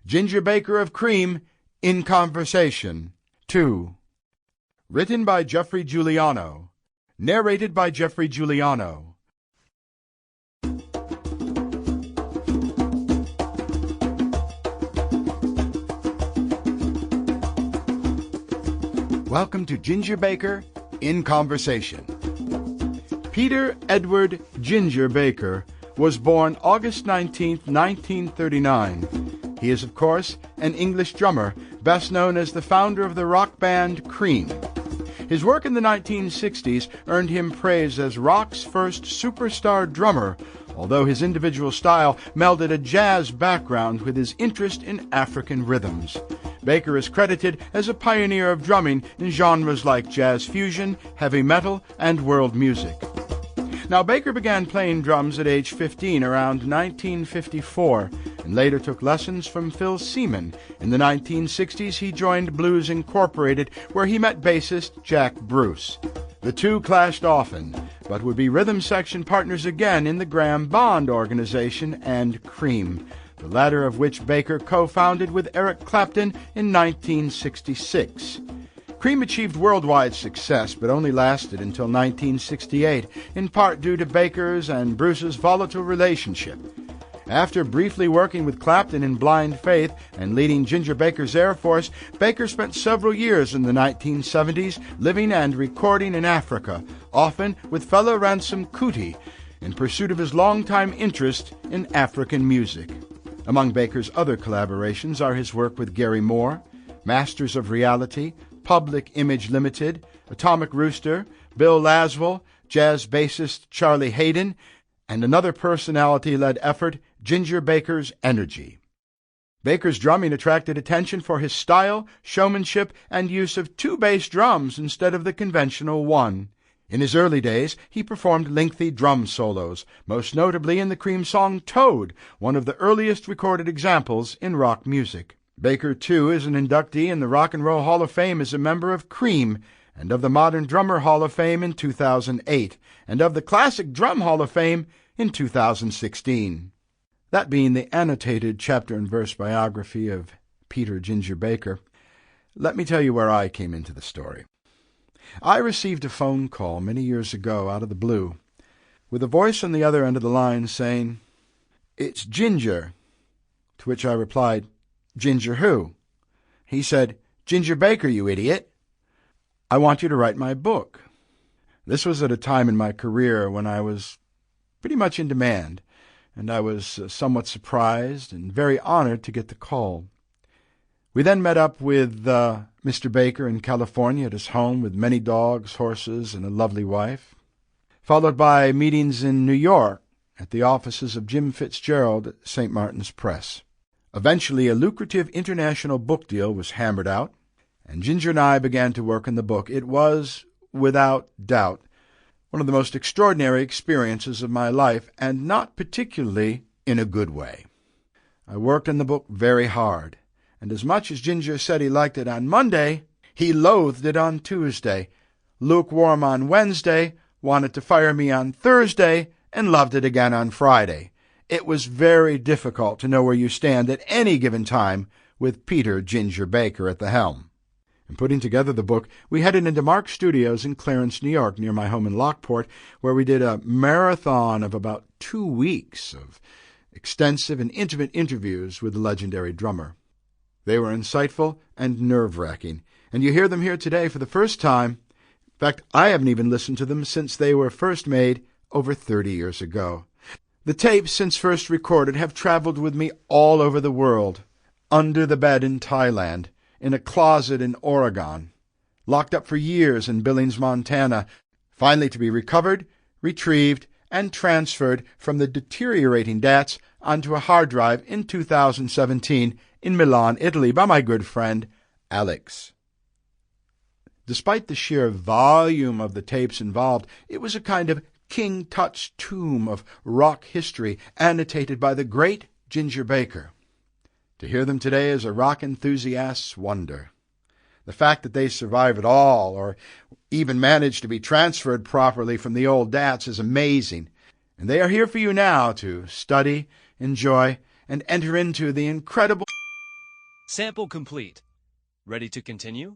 Ginger Baker of Cream, in Conversation. 2. Written by Geoffrey Giuliano. Narrated by Geoffrey Giuliano. Welcome to Ginger Baker, in Conversation. Peter Edward Ginger Baker was born August 19, 1939. He is, of course, an English drummer, best known as the founder of the rock band Cream. His work in the 1960s earned him praise as rock's first superstar drummer, although his individual style melded a jazz background with his interest in African rhythms. Baker is credited as a pioneer of drumming in genres like jazz fusion, heavy metal, and world music. Now, Baker began playing drums at age 15 around 1954, and later took lessons from Phil Seaman. In the 1960s, he joined Blues Incorporated, where he met bassist Jack Bruce. The two clashed often, but would be rhythm section partners again in the Graham Bond Organization and Cream, the latter of which Baker co-founded with Eric Clapton in 1966. Cream achieved worldwide success, but only lasted until 1968, in part due to Baker's and Bruce's volatile relationship. After briefly working with Clapton in Blind Faith and leading Ginger Baker's Air Force, Baker spent several years in the 1970s living and recording in Africa, often with fellow Ransom Kuti, in pursuit of his longtime interest in African music. Among Baker's other collaborations are his work with Gary Moore, Masters of Reality, Public Image Limited, Atomic Rooster, Bill Laswell, jazz bassist Charlie Hayden, and another personality-led effort, Ginger Baker's Energy. Baker's drumming attracted attention for his style, showmanship, and use of two bass drums instead of the conventional one. In his early days, he performed lengthy drum solos, most notably in the Cream song Toad, one of the earliest recorded examples in rock music. Baker, too, is an inductee in the Rock and Roll Hall of Fame as a member of Cream, and of the Modern Drummer Hall of Fame in 2008, and of the Classic Drum Hall of Fame in 2016. That being the annotated chapter-and-verse biography of Peter Ginger Baker, let me tell you where I came into the story. I received a phone call many years ago out of the blue, with a voice on the other end of the line saying, "It's Ginger," to which I replied, "Ginger who?" He said, "Ginger Baker, you idiot. I want you to write my book." This was at a time in my career when I was pretty much in demand, and I was somewhat surprised and very honored to get the call. We then met up with Mr. Baker in California at his home with many dogs, horses, and a lovely wife, followed by meetings in New York at the offices of Jim Fitzgerald at St. Martin's Press. Eventually, a lucrative international book deal was hammered out, and Ginger and I began to work on the book. It was, without doubt, one of the most extraordinary experiences of my life, and not particularly in a good way. I worked on the book very hard, and as much as Ginger said he liked it on Monday, he loathed it on Tuesday, lukewarm on Wednesday, wanted to fire me on Thursday, and loved it again on Friday. It was very difficult to know where you stand at any given time with Peter Ginger Baker at the helm. In putting together the book, we headed into Mark Studios in Clarence, New York, near my home in Lockport, where we did a marathon of about 2 weeks of extensive and intimate interviews with the legendary drummer. They were insightful and nerve-wracking, and you hear them here today for the first time. In fact, I haven't even listened to them since they were first made over 30 years ago. The tapes, since first recorded, have traveled with me all over the world, under the bed in Thailand, in a closet in Oregon, locked up for years in Billings, Montana, finally to be recovered, retrieved, and transferred from the deteriorating DATs onto a hard drive in 2017 in Milan, Italy, by my good friend Alex. Despite the sheer volume of the tapes involved, it was a kind of King Tut's tomb of rock history, annotated by the great Ginger Baker. To hear them today is a rock enthusiast's wonder. The fact that they survive at all, or even manage to be transferred properly from the old DATs, is amazing, and they are here for you now to study, enjoy, and enter into the incredible Sample complete. Ready to continue?